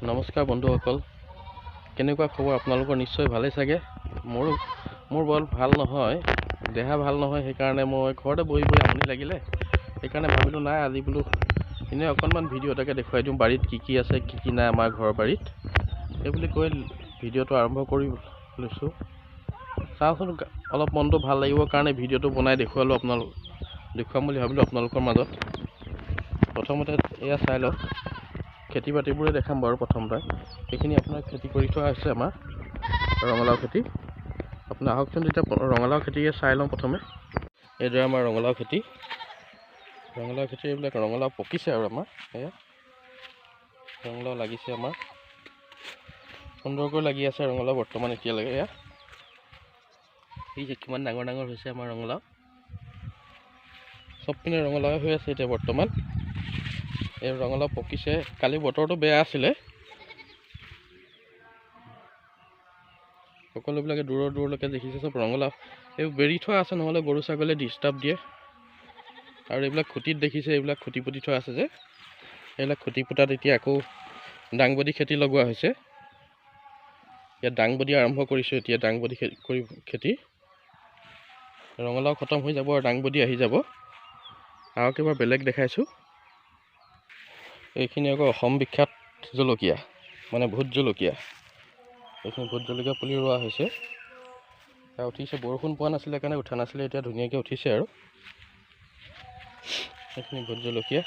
নমস্কাৰ বন্ধুসকল, কেনেকুৱা খবৰ আপোনালোকৰ? নিশ্চয় ভালেই চাগে। মোৰ বৰ ভাল নহয়, দেহা ভাল নহয়, সেইকাৰণে মই ঘৰতে বহি আমনি লাগিলে। সেইকাৰণে ভাবিলোঁ নাই আজি বোলো এনেই অকণমান ভিডিঅ' এটাকে দেখুৱাই দিওঁ, বাৰীত কি আছে কি নাই আমাৰ ঘৰৰ বাৰীত। সেই বুলি কৈ ভিডিঅ'টো আৰম্ভ কৰি লৈছোঁ। চাওঁচোন, অলপ মনটো ভাল লাগিবৰ কাৰণে ভিডিঅ'টো বনাই দেখুৱাম বুলি ভাবিলোঁ আপোনালোকৰ মাজত। প্ৰথমতে এয়া চাই লওক, খেতি বাতিবোৰে দেখাম বাৰু। প্ৰথমতে সেইখিনি আপোনাৰ খেতি কৰি থোৱা হৈছে, আমাৰ ৰঙালাও খেতি। আপুনি আহকচোন, তেতিয়া ৰঙালাও খেতিয়ে চাই লওঁ প্ৰথমে। এইদৰে আমাৰ ৰঙালাও খেতি এইবিলাক ৰঙালাও পকিছে আৰু আমাৰ এয়া ৰঙালাও লাগিছে, আমাৰ সুন্দৰকৈ লাগি আছে ৰঙালাও বৰ্তমান এতিয়ালৈকে। এয়া এই যে কিমান ডাঙৰ ডাঙৰ হৈছে আমাৰ ৰঙালাও, চব পিনে ৰঙালাও হৈ আছে এতিয়া বৰ্তমান। এই ৰঙালাও পকিছে। কালি বতৰটো বেয়া আছিলে, সকলোবিলাকে দূৰলৈকে দেখিছে চব ৰঙালাও। এইবোৰ বেৰি থোৱা আছে, নহ'লে গৰু ছাগলীয়ে ডিষ্টাৰ্ব দিয়ে। আৰু এইবিলাক খুঁটিত দেখিছে, এইবিলাক খুঁটি পুতি থোৱা আছে যে, এইবিলাক খুঁটি পুতাত এতিয়া আকৌ দাংবডি খেতি লগোৱা হৈছে। ইয়াত দাংবডি আৰম্ভ কৰিছোঁ এতিয়া, দাংবডি খেতি। ৰঙালাও খতম হৈ যাব আৰু দাংবডি আহি যাব। আৰু একেবাৰে বেলেগ দেখাইছোঁ। এইখিনি আকৌ অসম বিখ্যাত জলকীয়া, মানে ভোট জলকীয়া। এইখিনি ভোট জলকীয়া পুলি ৰোৱা হৈছে। উঠিছে, বৰষুণ পোৱা নাছিলে কাৰণে উঠা নাছিলে, এতিয়া ধুনীয়াকৈ উঠিছে। আৰু এইখিনি ভোট জলকীয়া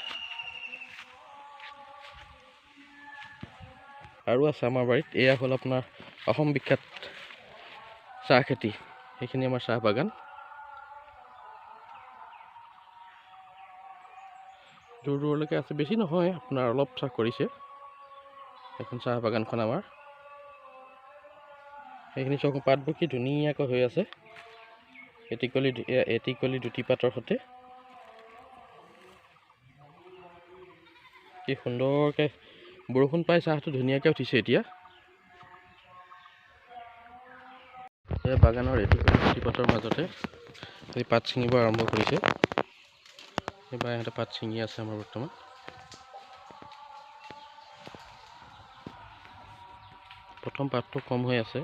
আৰু আছে আমাৰ বাৰীত। এয়া হ'ল আপোনাৰ অসম বিখ্যাত চাহ খেতি। সেইখিনি আমাৰ চাহ বাগান। দূৰলৈকে আছে, বেছি নহয়, আপোনাৰ অলপ চাহ কৰিছে এখন চাহ বাগানখন আমাৰ। সেইখিনি চকু পাতবোৰ কি ধুনীয়াকৈ হৈ আছে, এটিকলি দুটি পাতৰ সৈতে। কি সুন্দৰকৈ বৰষুণ পাই চাহটো ধুনীয়াকৈ উঠিছে এতিয়া। এই বাগানৰ এটিকলি দুটি পাতৰ মাজতে এই পাত ছিঙিব আৰম্ভ কৰিছে। এইবাৰ ইহঁতে পাত ছিঙি আছে আমাৰ বৰ্তমান। প্ৰথম পাতটো কম হৈ আছে।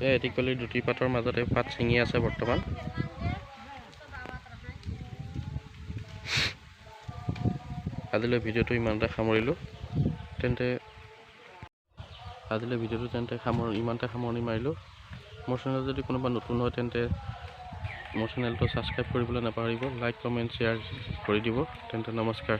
এই এটিকলি দুটি পাতৰ মাজতে পাত ছিঙি আছে বৰ্তমান। আজিলৈ ভিডিঅ'টো ইমানতে সামৰিলোঁ। ইমানতে সামৰণি মাৰিলোঁ। মোৰ চেনেল যদি কোনোবা নতুন হয় তেন্তে মোৰ চেনেলটো ছাবস্ক্ৰাইব কৰিবলৈ নাপাহৰিব। লাইক, কমেণ্ট, শ্বেয়াৰ কৰি দিব। তেন্তে নমস্কাৰ।